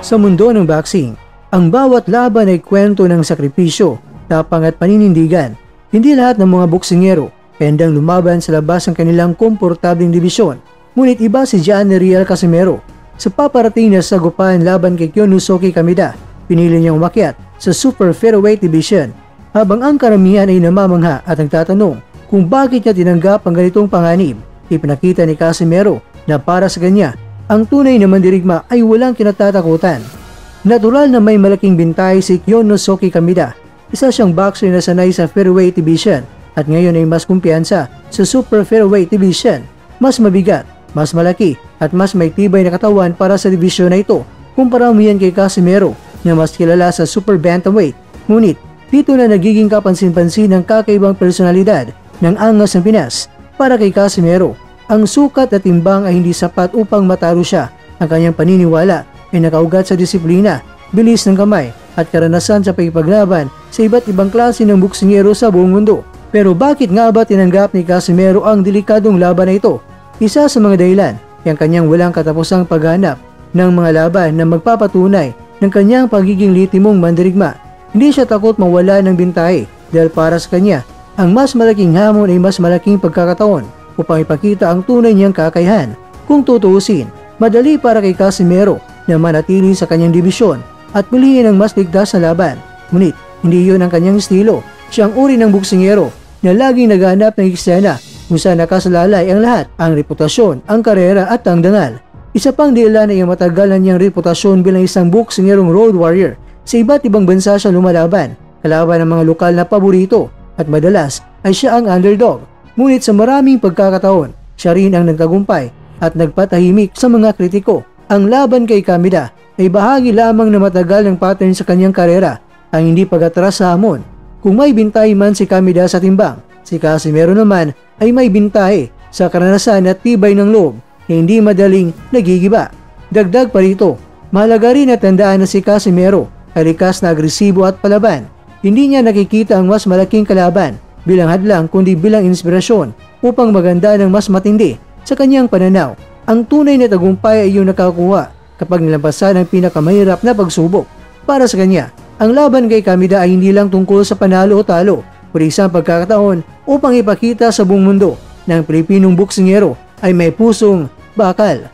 sa mundo ng boxing. Ang bawat laban ay kwento ng sakripisyo, tapang at paninindigan. Hindi lahat ng mga boksingero ay handang lumaban sa labas ng kanilang komportabling dibisyon. Ngunit iba si Gianni Riel Casimero. Sa paparating na sagupaan laban kay Kyonosuke Kameda, pinili niyang umakyat sa super featherweight division, habang ang karamihan ay namamangha at nagtatanong kung bakit niya tinanggap ang ganitong panganib. Ipinakita ni Casimero na para sa kanya, ang tunay na mandirigma ay walang kinatatakutan. Natural na may malaking bintay si Kyonosuke Kameda. Isa siyang boxer na sanay sa featherweight division at ngayon ay mas kumpiyansa sa super featherweight division. Mas mabigat, mas malaki at mas may tibay na katawan para sa division na ito kumpara mo yan kay Casimero na mas kilala sa super bantamweight. Ngunit dito na nagiging kapansin-pansin ang kakaibang personalidad ng angas ng Pinas. Para kay Casimero, ang sukat at timbang ay hindi sapat upang matalo siya. Ang kanyang paniniwala ay nakaugat sa disiplina, bilis ng kamay at karanasan sa pagpaglaban sa iba't ibang klase ng boksingero sa buong mundo. Pero bakit nga ba tinanggap ni Casimero ang delikadong laban na ito? Isa sa mga dahilan ay ang kanyang walang katapusang paghanap ng mga laban na magpapatunay ng kanyang pagiging litimong mandirigma. Hindi siya takot mawala ng bintahe dahil para sa kanya, ang mas malaking hamon ay mas malaking pagkakataon upang ipakita ang tunay niyang kakayahan. Kung tutuusin, madali para kay Casimero na manatili sa kanyang dibisyon at piliin ang mas ligtas na laban. Ngunit, hindi yun ang kanyang estilo. Siya ang uri ng boksingero na laging naghahanap ng eksena kung saan nakasalalay ang lahat, ang reputasyon, ang karera at ang dangal. Isa pang dahilan ay ang matagal na niyang reputasyon bilang isang boksingerong road warrior. Sa iba't ibang bansa siya lumalaban, kalaban ng mga lokal na paborito at madalas ay siya ang underdog. Ngunit sa maraming pagkakataon, siya rin ang nagtagumpay at nagpatahimik sa mga kritiko. Ang laban kay Kameda ay bahagi lamang na matagal ng pattern sa kanyang karera, ang hindi pag-atras sa hamon. Kung may bintahe man si Kameda sa timbang, si Casimero naman ay may bintahe sa karanasan at tibay ng loob na hindi madaling nagigiba. Dagdag pa rito, mahalaga rin at tandaan na si Casimero ay likas na agresibo at palaban. Hindi niya nakikita ang mas malaking kalaban bilang hadlang kundi bilang inspirasyon upang maganda ng mas matindi. Sa kanyang pananaw, ang tunay na tagumpay ay yung nakakuha kapag nilampasan ang pinakamahirap na pagsubok. Para sa kanya, ang laban kay Kameda ay hindi lang tungkol sa panalo o talo, kundi isang pagkakataon upang ipakita sa buong mundo na ang Pilipinong boksingero ay may pusong bakal.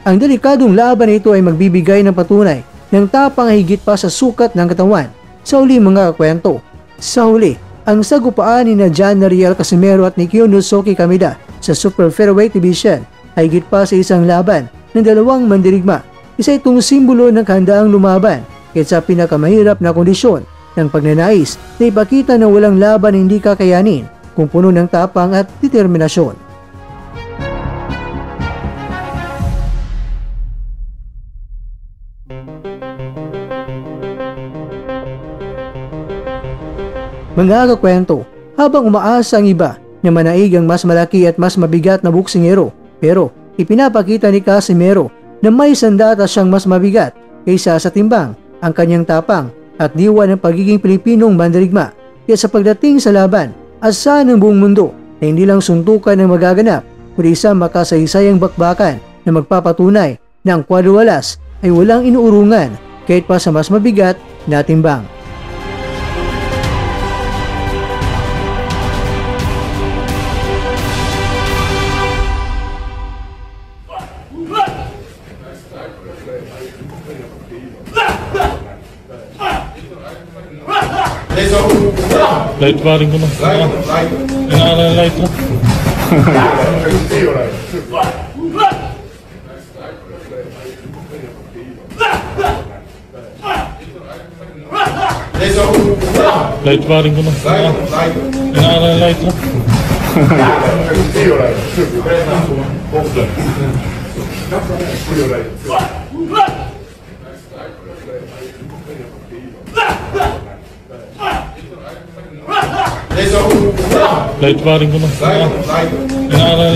Ang delikadong laban na ito ay magbibigay ng patunay ng tapang higit pa sa sukat ng katawan. Sa huli mga kakwento, sa huli, ang sagupaan ni Gianni Riel Casimero at ni Kyonosuke Kameda sa super featherweight division ay higit pa sa isang laban ng dalawang mandirigma. Isa itong simbolo ng kahandaang lumaban kahit sa pinakamahirap na kondisyon ng pagnanais na ipakita na walang laban na hindi kakayanin kung puno ng tapang at determinasyon. Mga kakwento, habang umaasa ang iba na manaig ang mas malaki at mas mabigat na boksingero, pero ipinapakita ni Casimero na may sandata siyang mas mabigat kaysa sa timbang, ang kanyang tapang at diwa ng pagiging Pilipinong mandirigma. Kaya sa pagdating sa laban, asahan ng buong mundo na hindi lang suntukan ang magaganap, kundi isang makasaysayang bakbakan na magpapatunay na ang kwadwalas ay walang inuurungan kahit pa sa mas mabigat na timbang. Light paring ko na. Light na. Light paring ko na. Light na. Light paring ko na.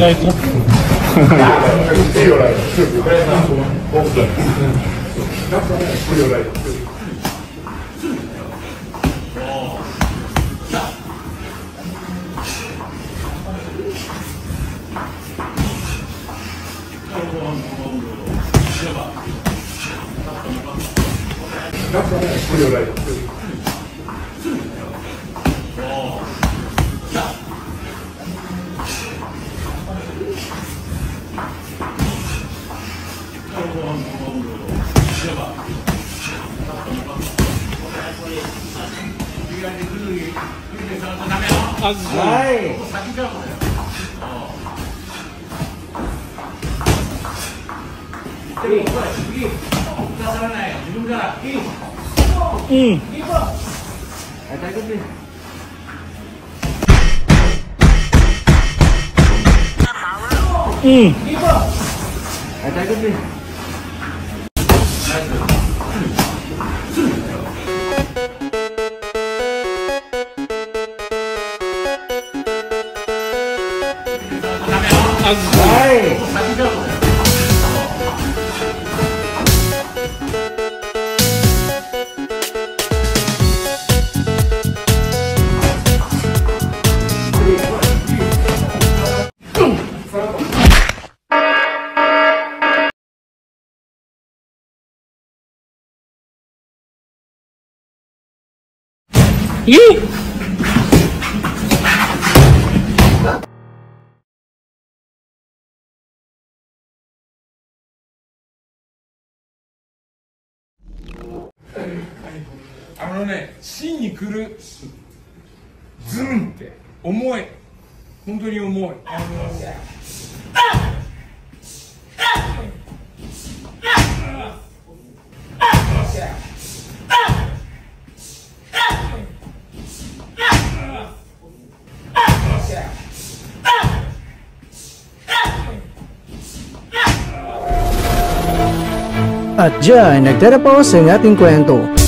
Light na. 芯にくるズンって重い、本当に重い。At dyan, nagtatapos ang ating kwento.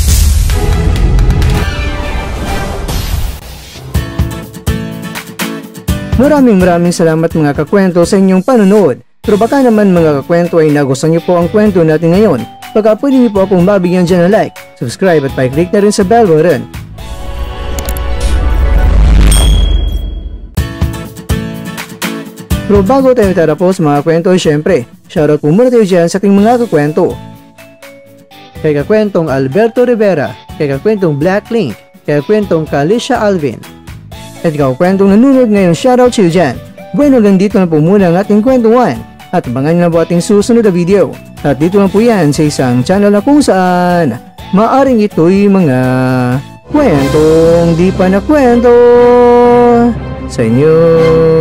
Maraming salamat mga kakwento sa inyong panonood. Pero baka naman mga kakwento ay nagustuhan niyo po ang kwento natin ngayon. Baka pwede niyo po akong mabigyan dyan ng like, subscribe at pa-click na rin sa bell button. Pero bago tayo tatapos mga kwento, syempre, shoutout po muna tayo dyan sa aking mga kakwento. Kay kakwentong Alberto Rivera, kay kakwentong Black Link, kay kakwentong Kalisha Alvin. At kakwentong nanonood ngayon, shoutout sa iyo dyan. Bueno, hanggang dito na po muna ang ating kwentuhan. At abangan nyo na po ating susunod na video. At dito na po yan sa isang channel na kung saan maaring ito'y mga kwentong di pa na kwento sa inyo.